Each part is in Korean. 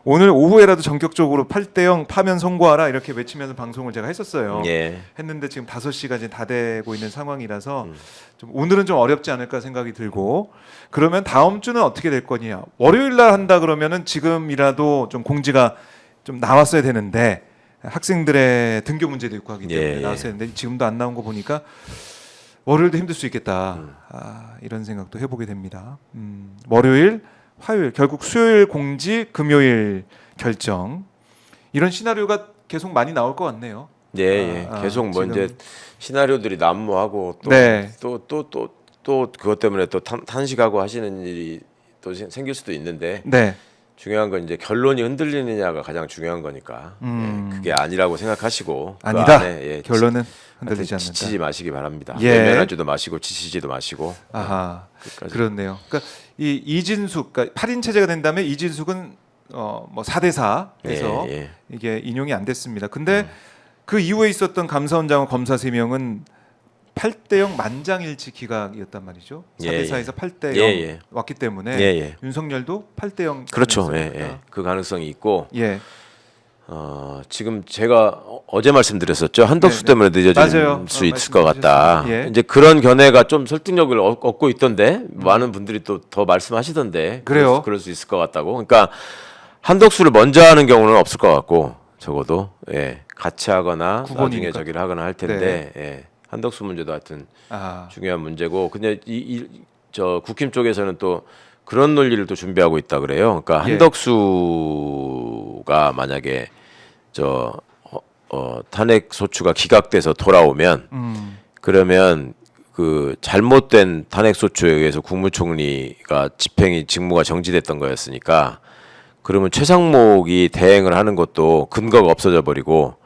오늘 오후에라도 전격적으로 8대0 파면 선고하라 이렇게 외치면서 방송을 제가 했었어요. 예. 했는데 지금 5시가 이제 다 되고 있는 상황이라서 좀 오늘은 좀 어렵지 않을까 생각이 들고 그러면 다음 주는 어떻게 될 거냐? 월요일 날 한다 그러면은 지금이라도 좀 공지가 좀 나왔어야 되는데 학생들의 등교 문제도 있고 하기 때문에 예, 예. 나왔어야 되는데 지금도 안 나온 거 보니까 월요일도 힘들 수 있겠다. 이런 생각도 해보게 됩니다. 월요일, 화요일, 결국 수요일 공지, 금요일 결정. 이런 시나리오가 계속 많이 나올 것 같네요. 예, 예. 계속 뭐 지금. 이제 시나리오들이 난무하고 네. 또 그것 때문에 또 탄식하고 하시는 일이 또 생길 수도 있는데 네. 중요한 건 이제 결론이 흔들리느냐가 가장 중요한 거니까 예, 그게 아니라고 생각하시고 아니다. 그 안에, 예, 결론은 흔들리지 않는다. 지치지 마시기 바랍니다. 예. 외면하지도 마시고 지치지도 마시고. 아하. 끝까지. 그렇네요. 그러니까 이 이진숙, 그러니까 8인 체제가 된 다음에 이진숙은 뭐 4대4 해서 예. 이게 인용이 안 됐습니다. 근데 그 이후에 있었던 감사원장과 검사 3명은 8대0 만장일치 기각이었단 말이죠. 예, 4대4에서 8대0 예. 왔기 때문에 예. 윤석열도 8대0 그렇죠. 예. 그 가능성이 있고 예. 지금 제가 어제 말씀드렸었죠. 한덕수 네. 때문에 늦어질 맞아요. 수 있을 것 같다. 말씀해주셨어요. 예. 이제 그런 견해가 좀 설득력을 얻고 있던데 많은 분들이 또 더 말씀하시던데 그래요? 그럴 수 있을 것 같다고. 그러니까 한덕수를 먼저 하는 경우는 없을 것 같고 적어도 같이 하거나 나중에 구본이니까. 저기를 하거나 할 텐데 한덕수 문제도 하여튼 중요한 문제고 근데 저 국힘 쪽에서는 또 그런 논리를 또 준비하고 있다 그래요. 그러니까 한덕수가 만약에 탄핵 소추가 기각돼서 돌아오면 그러면 그 잘못된 탄핵 소추에 의해서 국무총리가 집행이 직무가 정지됐던 거였으니까 그러면 최상목이 대행을 하는 것도 근거가 없어져 버리고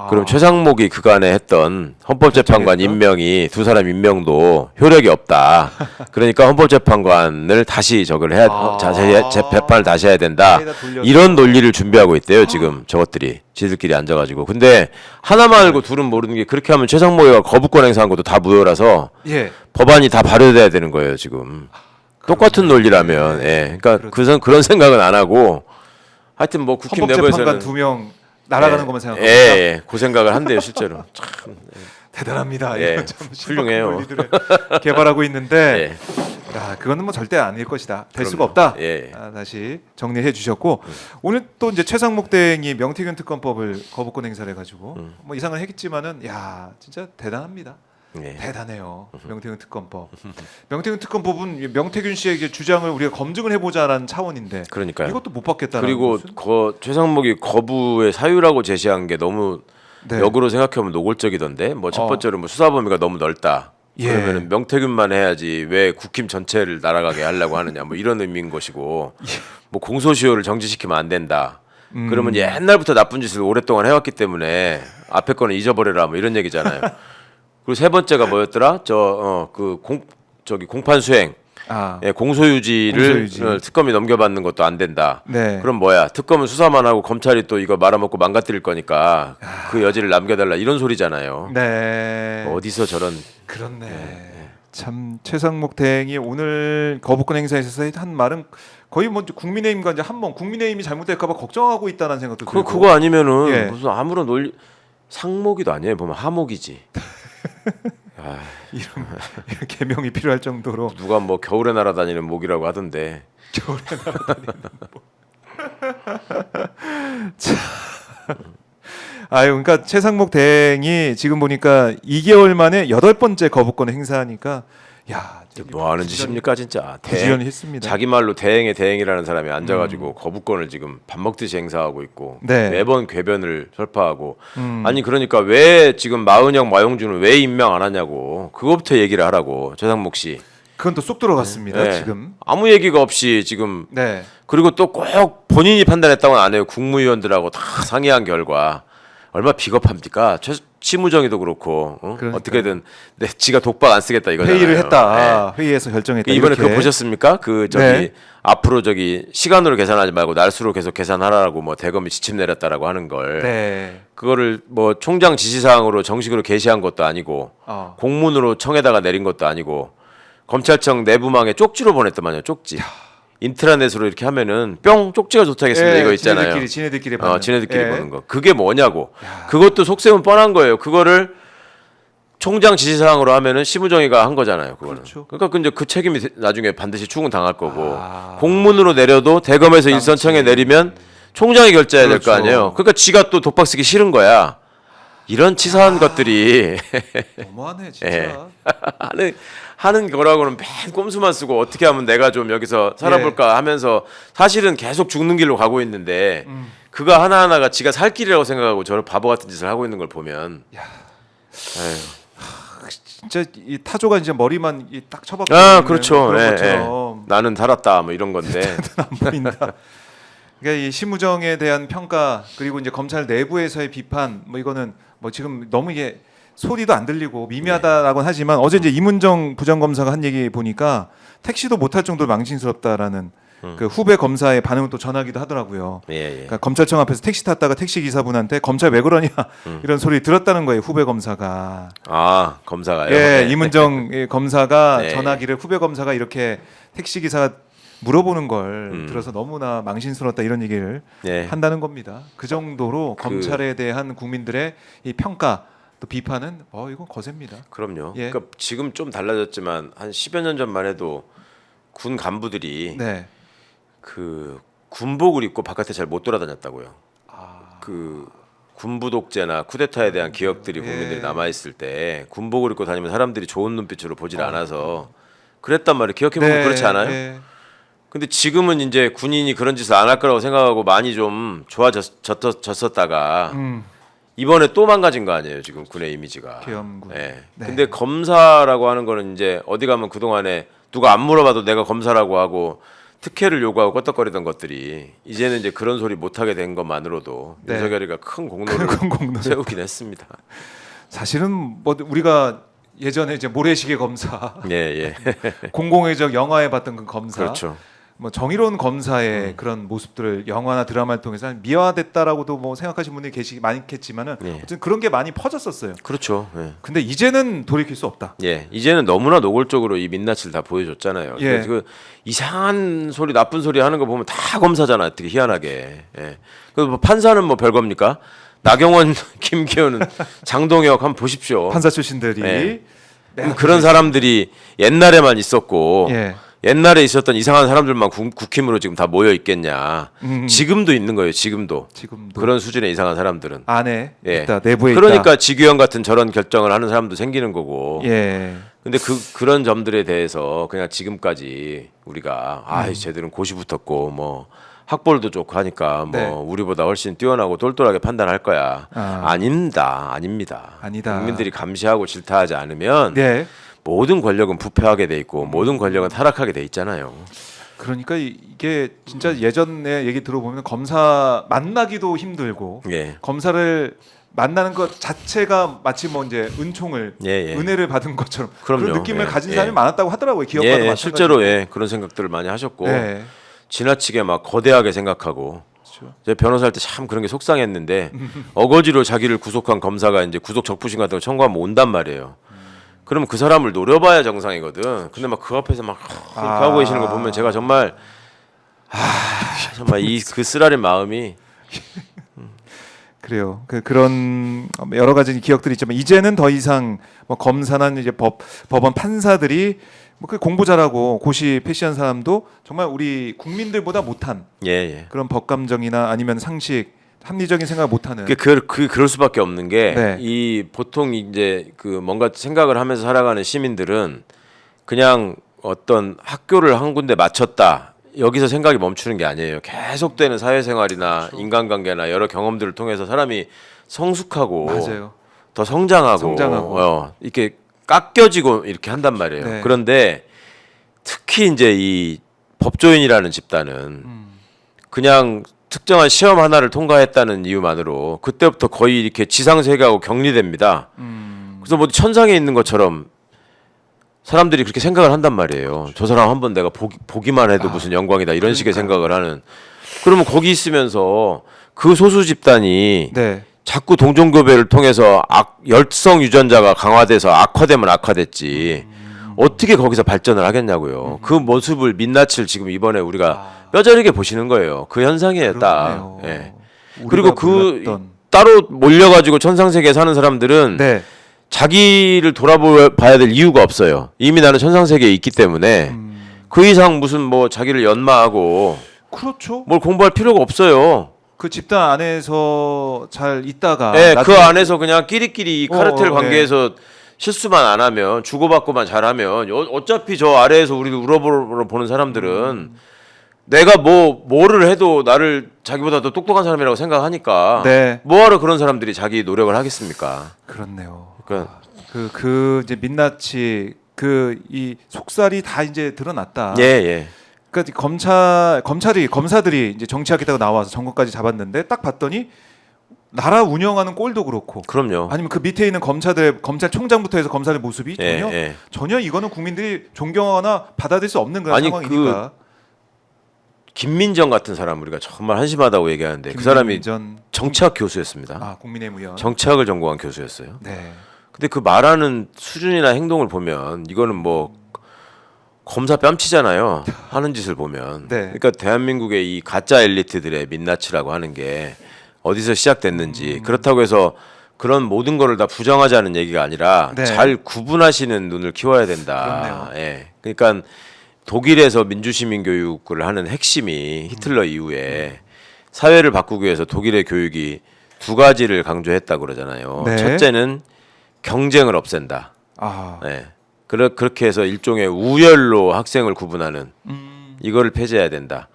그럼 최상목이 그간에 했던 헌법재판관 임명이 두 사람 임명도 효력이 없다. 그러니까 헌법재판관을 다시 저걸 해야 재판을 다시 해야 된다. 이런 논리를 준비하고 있대요. 지금 저것들이 지들끼리 앉아가지고. 근데 하나만 알고 둘은 모르는 게 그렇게 하면 최상목이가 거부권 행사한 것도 다 무효라서 법안이 다 발효돼야 되는 거예요. 지금 똑같은 논리라면. 그러니까 그런 생각은 안 하고 하여튼 뭐 국힘 헌법재판관 내부에서는 2명 날아가는 것만 생각합니다. 그 생각을 한대요 실제로. 참 대단합니다. 예, 참 훌륭해요. 논리들을 개발하고 있는데 야, 그거는 뭐 절대 아닐 것이다. 될 수가 없다. 다시 정리해 주셨고 오늘 또 이제 최상목 대행이 명태균 특검법을 거부권 행사를 해가지고 뭐 이상을 했겠지만은 야 진짜 대단합니다. 대단해요. 명태균 특검법. 명태균 특검법은 명태균 씨의 주장을 우리가 검증을 해보자라는 차원인데 그러니까요. 이것도 못 받겠다는 그리고 최상목이 거부의 사유라고 제시한 게 너무 역으로 생각해보면 노골적이던데 뭐 첫 번째로 뭐 수사 범위가 너무 넓다. 그러면은 명태균만 해야지 왜 국힘 전체를 날아가게 하려고 하느냐 뭐 이런 의미인 것이고 뭐 공소시효를 정지시키면 안 된다. 그러면 옛날부터 나쁜 짓을 오랫동안 해왔기 때문에 앞에 거는 잊어버려라 뭐 이런 얘기잖아요. 그리고 세 번째가 뭐였더라? 공판 수행, 공소유지를 특검이 넘겨받는 것도 안 된다. 그럼 뭐야? 특검은 수사만 하고 검찰이 또 이거 말아먹고 망가뜨릴 거니까 그 여지를 남겨달라 이런 소리잖아요. 어디서 저런? 그렇네. 참 최상목 대행이 오늘 거부권 행사에서 한 말은 거의 뭐 국민의힘과 이제 한번 국민의힘이 잘못될까봐 걱정하고 있다는 생각도 들고. 그거 아니면은 무슨 아무런 논리 상목이도 아니에요. 보면 하목이지. 이런 개명이 필요할 정도로 누가 뭐 겨울에 날아다니는 목이라고 하던데. 겨울에 날아다니는 목. 자, 그러니까 최상목 대행이 지금 보니까 2개월 만에 8번째 거부권 행사하니까 야, 뭐 하는 짓입니까 진짜. 부지런히 했습니다. 자기 말로 대행의 대행이라는 사람이 앉아가지고 거부권을 지금 밥 먹듯이 행사하고 있고 매번 궤변을 설파하고 아니 그러니까 왜 지금 마은영 마용준은 왜 임명 안 하냐고 그거부터 얘기를 하라고 최상목 씨. 그건 또 쏙 들어갔습니다. 지금 아무 얘기가 없이 지금 그리고 또 꼭 본인이 판단했다고는 안 해요. 국무위원들하고 다 상의한 결과 얼마나 비겁합니까? 치무정의도 그렇고 어떻게든 지가 독박 안 쓰겠다 이거잖아요. 회의를 했다. 회의에서 결정했다. 이번에 이렇게. 그거 보셨습니까? 앞으로 시간으로 계산하지 말고 날수로 계속 계산하라고 뭐 대검이 지침 내렸다라고 하는 걸 그거를 뭐 총장 지시사항으로 정식으로 게시한 것도 아니고 공문으로 청에다가 내린 것도 아니고 검찰청 내부망에 쪽지로 보냈더만요. 쪽지. 인트라넷으로 이렇게 하면은 뿅 쪽지가 도착했습니다. 이거 있잖아요. 지네들끼리 보는 거. 그게 뭐냐고. 그것도 속셈은 뻔한 거예요. 그거를 총장 지시사항으로 하면은 심우정이가 한 거잖아요. 그거는. 그렇죠. 그러니까 이제 그 책임이 나중에 반드시 추궁당할 거고 공문으로 내려도 대검에서 인선청에 내리면 총장이 결재해야 될 거 아니에요. 그러니까 지가 또 독박 쓰기 싫은 거야. 이런 치사한 것들이 너무하네 진짜. 예. 하는 거라고는 맨 꼼수만 쓰고 어떻게 하면 내가 좀 여기서 살아볼까 하면서 사실은 계속 죽는 길로 가고 있는데 그거 하나하나가 지가 살 길이라고 생각하고 저런 바보 같은 짓을 하고 있는 걸 보면 진짜 이 타조가 이제 머리만 딱 쳐박고 그렇죠. 그런 예, 것처럼 나는 살았다 뭐 이런 건데 안 보인다. 그러니까 이 심우정에 대한 평가 그리고 이제 검찰 내부에서의 비판 뭐 이거는 뭐 지금 너무 이게 소리도 안 들리고 미미하다라고는 하지만 어제 이제 이문정 부장검사가 한 얘기 보니까 택시도 못할 정도로 망신스럽다라는 그 후배 검사의 반응을 또 전하기도 하더라고요. 그러니까 검찰청 앞에서 택시 탔다가 택시 기사분한테 검찰 왜 그러냐 이런 소리 들었다는 거예요. 후배 검사가. 검사가요? 예, 이문정 검사가 전하기를 후배 검사가 이렇게 택시 기사가 물어보는 걸 들어서 너무나 망신스럽다 이런 얘기를 한다는 겁니다. 그 정도로 검찰에 대한 국민들의 이 평가 또 비판은 이건 거셉니다. 그럼요. 그러니까 지금 좀 달라졌지만 한 10여 년 전만 해도 군 간부들이 그 군복을 입고 바깥에 잘 못 돌아다녔다고요. 그 군부 독재나 쿠데타에 대한 기억들이 국민들이 남아 있을 때 군복을 입고 다니면 사람들이 좋은 눈빛으로 보질 않아서 그랬단 말이에요. 기억해 보면 그렇지 않아요? 근데 지금은 이제 군인이 그런 짓을 안 할 거라고 생각하고 많이 좀 좋아졌었다가 이번에 또 망가진 거 아니에요, 지금 군의 이미지가. 계엄군. 근데 검사라고 하는 거는 이제 어디 가면 그 동안에 누가 안 물어봐도 내가 검사라고 하고 특혜를 요구하고 껐덕거리던 것들이 이제는 이제 그런 소리 못 하게 된 것만으로도 윤석열이가 큰 공로를 세우긴 했습니다. 사실은 뭐 우리가 예전에 이제 모래시계 검사, 예. 공공의 적 영화에 봤던 그 검사, 그렇죠. 뭐 정의로운 검사의 그런 모습들을 영화나 드라마를 통해서 미화됐다라고도 뭐 생각하시는 분들이 많겠지만은 어쨌든 그런 게 많이 퍼졌었어요. 그렇죠. 예. 근데 이제는 돌이킬 수 없다. 예, 이제는 너무나 노골적으로 이 민낯을 다 보여줬잖아요. 예. 그 이상한 소리, 나쁜 소리 하는 거 보면 다 검사잖아. 되게 희한하게. 예. 그 판사는 뭐 별겁니까? 나경원, 김기현은 장동혁 한번 보십시오. 판사 출신들이 예. 그런 사람들이 옛날에만 있었고 옛날에 있었던 이상한 사람들만 국힘으로 지금 다 모여 있겠냐. 지금도 있는 거예요. 지금도. 그런 수준의 이상한 사람들은 안에 있다, 내부에 그러니까 있다. 지규현 같은 저런 결정을 하는 사람도 생기는 거고. 예. 근데 그런 점들에 대해서 그냥 지금까지 우리가 쟤들은 고시 붙었고 뭐 학벌도 좋고 하니까 뭐 우리보다 훨씬 뛰어나고 똘똘하게 판단할 거야. 아닙니다. 국민들이 감시하고 질타하지 않으면 모든 권력은 부패하게 돼 있고 모든 권력은 타락하게 돼 있잖아요. 그러니까 이게 진짜 예전에 얘기 들어보면 검사 만나기도 힘들고 검사를 만나는 것 자체가 마치 뭐 이제 은총을 은혜를 받은 것처럼 그런 느낌을 가진 사람이 많았다고 하더라고요. 기업가도 마찬가지로. 실제로 그런 생각들을 많이 하셨고 지나치게 막 거대하게 생각하고 제 변호사 할 때 참 그런 게 속상했는데 어거지로 자기를 구속한 검사가 이제 구속 적부심 같은 거 청구하면 온단 말이에요. 그러면 그 사람을 노려봐야 정상이거든. 근데 막 그 앞에서 막 그렇게 하고 계시는 거 보면 제가 정말 정말 그 쓰라린 마음이 그래요. 그런 여러 가지 기억들이 있지만 이제는 더 이상 뭐 검사나 이제 법원 판사들이 뭐 그 공부 잘하고 고시 패시한 사람도 정말 우리 국민들보다 못한 그런 법 감정이나 아니면 상식 합리적인 생각을 못하는. 그럴 수밖에 없는 게 이 보통 이제 그 뭔가 생각을 하면서 살아가는 시민들은 그냥 어떤 학교를 한 군데 마쳤다 여기서 생각이 멈추는 게 아니에요. 계속되는 사회생활이나 인간관계나 여러 경험들을 통해서 사람이 성숙하고 더 성장하고 이렇게 깎여지고 이렇게 한단 말이에요. 그런데 특히 이제 이 법조인이라는 집단은 그냥 특정한 시험 하나를 통과했다는 이유만으로 그때부터 거의 이렇게 지상세계하고 격리됩니다. 그래서 뭐 천상에 있는 것처럼 사람들이 그렇게 생각을 한단 말이에요. 저 사람 한번 내가 보기만 해도 무슨 영광이다 이런 식의 생각을 하는. 그러면 거기 있으면서 그 소수 집단이 자꾸 동종교배를 통해서 열성 유전자가 강화돼서 악화되면 악화됐지. 어떻게 거기서 발전을 하겠냐고요. 그 모습을 민낯을 지금 이번에 우리가 뼈저리게 보시는 거예요. 그 현상이에요, 딱. 예. 그리고 그 따로 몰려가지고 천상세계에 사는 사람들은 네. 자기를 돌아봐야 될 이유가 없어요. 이미 나는 천상세계에 있기 때문에 그 이상 무슨 뭐 자기를 연마하고 그렇죠. 뭘 공부할 필요가 없어요. 그 집단 안에서 잘 있다가 네, 그 나중에 안에서 그냥 끼리끼리 이 카르텔 관계에서 네. 실수만 안 하면 주고받고만 잘하면 어차피 저 아래에서 우리를 우러보러 보는 사람들은 내가 뭐를 해도 나를 자기보다 더 똑똑한 사람이라고 생각하니까 네. 뭐하러 그런 사람들이 자기 노력을 하겠습까? 그렇네요. 그러니까 그 이제 민낯이 그 이 속살이 다 이제 드러났다. 예. 그러니까 검사들이 이제 정치하겠다고 나와서 정권까지 잡았는데 딱 봤더니 나라 운영하는 꼴도 그렇고 그럼요. 아니면 그 밑에 있는 검찰총장부터 해서 검사의 모습이 전혀 이거는 국민들이 존경하거나 받아들일 수 없는 그런 아니, 상황이니까. 김민정 같은 사람 우리가 정말 한심하다고 얘기하는데 그 사람이 정치학 교수였습니다. 국민의힘 의원. 정치학을 전공한 교수였어요. 네. 근데 그 말하는 수준이나 행동을 보면 이거는 뭐 검사 뺨치잖아요. 하는 짓을 보면. 네. 그러니까 대한민국의 이 가짜 엘리트들의 민낯이라고 하는 게 어디서 시작됐는지 그렇다고 해서 그런 모든 거를 다 부정하자는 얘기가 아니라 네. 잘 구분하시는 눈을 키워야 된다. 그렇네요. 예. 그러니까 독일에서 민주시민 교육을 하는 핵심이 히틀러 이후에 사회를 바꾸기 위해서 독일의 교육이 두 가지를 강조했다고 그러잖아요. 네. 첫째는 경쟁을 없앤다. 아. 네. 그렇게 해서 일종의 우열로 학생을 구분하는 이거를 폐지해야 된다.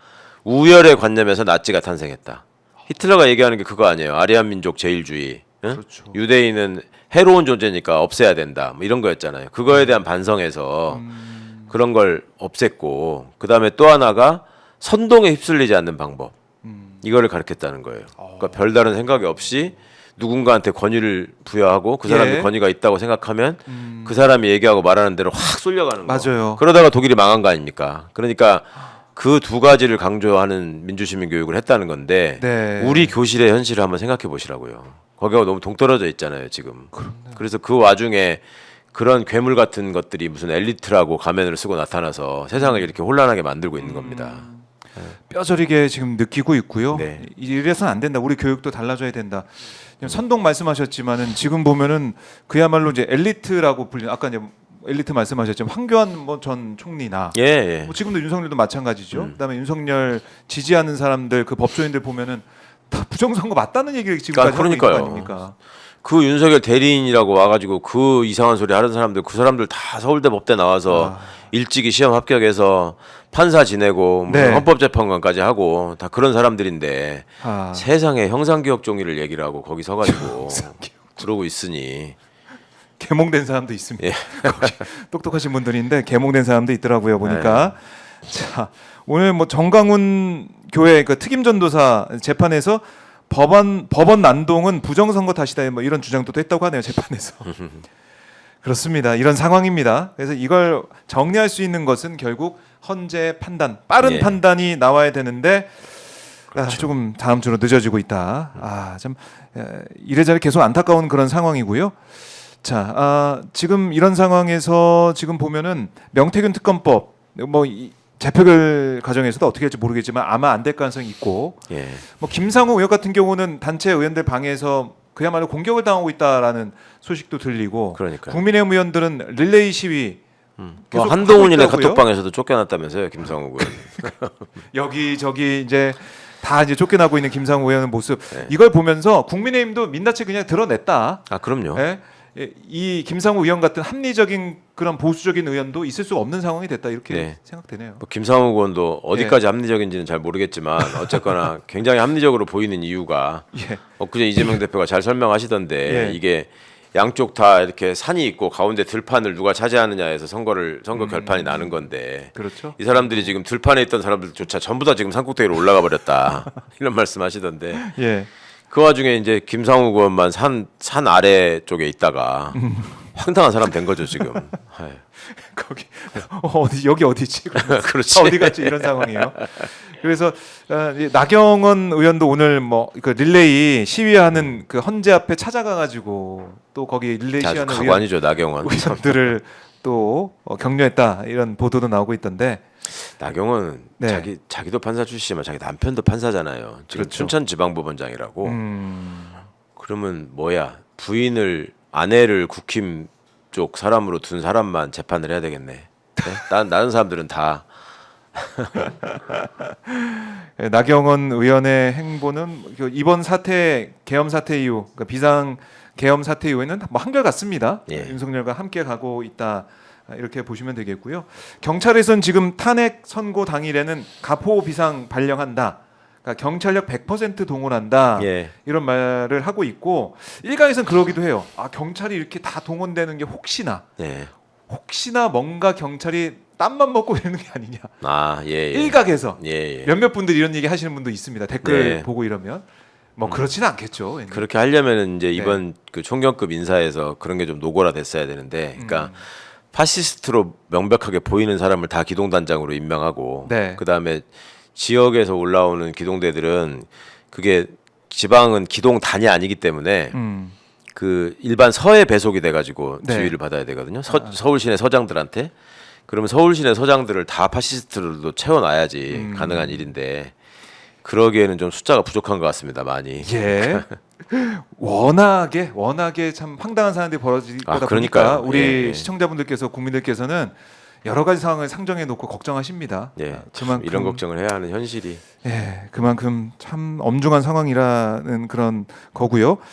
우열의 관념에서 나치가 탄생했다. 히틀러가 얘기하는 게 그거 아니에요. 아리안 민족 제일주의. 응? 그렇죠. 유대인은 해로운 존재니까 없애야 된다. 뭐 이런 거였잖아요. 그거에 대한 반성에서 그런 걸 없앴고 그다음에 또 하나가 선동에 휩쓸리지 않는 방법. 이거를 가르쳤다는 거예요. 그러니까 별다른 생각이 없이 누군가한테 권위를 부여하고 그 사람이 권위가 있다고 생각하면 그 사람이 얘기하고 말하는 대로 확 쏠려가는 거. 맞아요. 그러다가 독일이 망한 거 아닙니까? 그러니까 그 두 가지를 강조하는 민주시민 교육을 했다는 건데 네. 우리 교실의 현실을 한번 생각해 보시라고요. 거기가 너무 동떨어져 있잖아요 지금. 그렇네요. 그래서 그 와중에 그런 괴물 같은 것들이 무슨 엘리트라고 가면을 쓰고 나타나서 세상을 이렇게 혼란하게 만들고 있는 겁니다. 뼈저리게 지금 느끼고 있고요. 네. 이래서는 안 된다. 우리 교육도 달라져야 된다. 선동 말씀하셨지만은 지금 보면은 그야말로 이제 엘리트라고 불리는 아까 이제 엘리트 말씀하셨지만 황교안 뭐 전 총리나 예. 뭐 지금도 윤석열도 마찬가지죠. 그다음에 윤석열 지지하는 사람들 그 법조인들 보면은 다 부정선거 맞다는 얘기를 지금까지 하고 있는 거 아닙니까? 그 윤석열 대리인이라고 와가지고 그 이상한 소리 하는 사람들 그 사람들 다 서울대 법대 나와서 일찍이 시험 합격해서 판사 지내고 네. 헌법재판관까지 하고 다 그런 사람들인데 세상에 형사기억종이를 얘기를 하고 거기 서가지고 그러고 있으니 개몽된 사람도 있습니다. 예. 똑똑하신 분들인데 개몽된 사람도 있더라고요 보니까. 자 오늘 뭐 정강훈 교회 그 특임 전도사 재판에서 법원 난동은 부정선거 탓이다 뭐 이런 주장도 또 했다고 하네요 재판에서. 그렇습니다. 이런 상황입니다. 그래서 이걸 정리할 수 있는 것은 결국 헌재 판단, 빠른 판단이 나와야 되는데 그렇죠. 조금 다음 주로 늦어지고 있다. 좀 이래저래 계속 안타까운 그런 상황이고요. 자, 지금 이런 상황에서 지금 보면은 명태균 특검법 재표결 과정에서도 어떻게 할지 모르겠지만 아마 안 될 가능성이 있고, 뭐 김상우 의원 같은 경우는 단체 의원들 방해에서 그야말로 공격을 당하고 있다라는 소식도 들리고, 그러니까요. 국민의힘 의원들은 릴레이 시위 계속 한동훈이네 카톡방에서도 쫓겨났다면서요, 김상우 의원. 여기저기 이제 다 이제 쫓겨나고 있는 김상우 의원의 모습 이걸 보면서 국민의힘도 민낯을 그냥 드러냈다. 그럼요. 이 김상우 의원 같은 합리적인 그런 보수적인 의원도 있을 수 없는 상황이 됐다 이렇게 생각되네요. 뭐 김상우 의원도 어디까지 합리적인지는 잘 모르겠지만 어쨌거나 굉장히 합리적으로 보이는 이유가 엊그제 이재명 대표가 잘 설명하시던데 이게 양쪽 다 이렇게 산이 있고 가운데 들판을 누가 차지하느냐에서 선거 결판이 나는 건데 그렇죠. 이 사람들이 지금 들판에 있던 사람들조차 전부 다 지금 산꼭대기로 올라가 버렸다 이런 말씀하시던데 그 와중에 이제 김상우 의원만 산 아래 쪽에 있다가 황당한 사람 된 거죠 지금. 거기 여기 어디지? 그렇지. 어디 갔지 이런 상황이에요. 그래서 나경원 의원도 오늘 뭐 그 릴레이 시위하는 그 헌재 앞에 찾아가가지고 또 거기 릴레이 시위하는 가관이죠 나경원. 의원들을 또 격려했다 이런 보도도 나오고 있던데. 나경원 네. 자기도 판사 출신이지만 자기 남편도 판사잖아요. 지금 그렇죠. 춘천지방법원장이라고. 그러면 뭐야 부인을 아내를 국힘 쪽 사람으로 둔 사람만 재판을 해야 되겠네. 네? 다른 사람들은 다 나경원 의원의 행보는 이번 사태 계엄 사태 이후 그러니까 비상 계엄 사태 이후에는 뭐 한결같습니다. 예. 윤석열과 함께 가고 있다 이렇게 보시면 되겠고요. 경찰에선 지금 탄핵 선고 당일에는 가포 비상 발령한다. 그러니까 경찰력 100% 동원한다. 예. 이런 말을 하고 있고 일각에서는 그러기도 해요. 아 경찰이 이렇게 다 동원되는 게 혹시나 뭔가 경찰이 땀만 먹고 이러는 게 아니냐. 일각에서 몇몇 분들이 이런 얘기 하시는 분도 있습니다. 댓글 보고 이러면 뭐 그렇지는 않겠죠. 왠지. 그렇게 하려면 이제 이번 그 총경급 인사에서 그런 게 좀 노골화됐어야 되는데, 그러니까 파시스트로 명백하게 보이는 사람을 다 기동단장으로 임명하고, 그 다음에 지역에서 올라오는 기동대들은 그게 지방은 기동단이 아니기 때문에. 그 일반 서에 배속이 돼가지고 지휘를 받아야 되거든요. 서울 시내 서장들한테. 그러면 서울 시내 서장들을 다 파시스트로 채워놔야지 가능한 일인데 그러기에는 좀 숫자가 부족한 것 같습니다. 많이. 예. 워낙에 참 황당한 사안들이 벌어질 거다 보니까 우리 시청자분들께서 국민들께서는 여러 가지 상황을 상정해 놓고 걱정하십니다. 그만큼 이런 걱정을 해야 하는 현실이. 그만큼 참 엄중한 상황이라는 그런 거고요.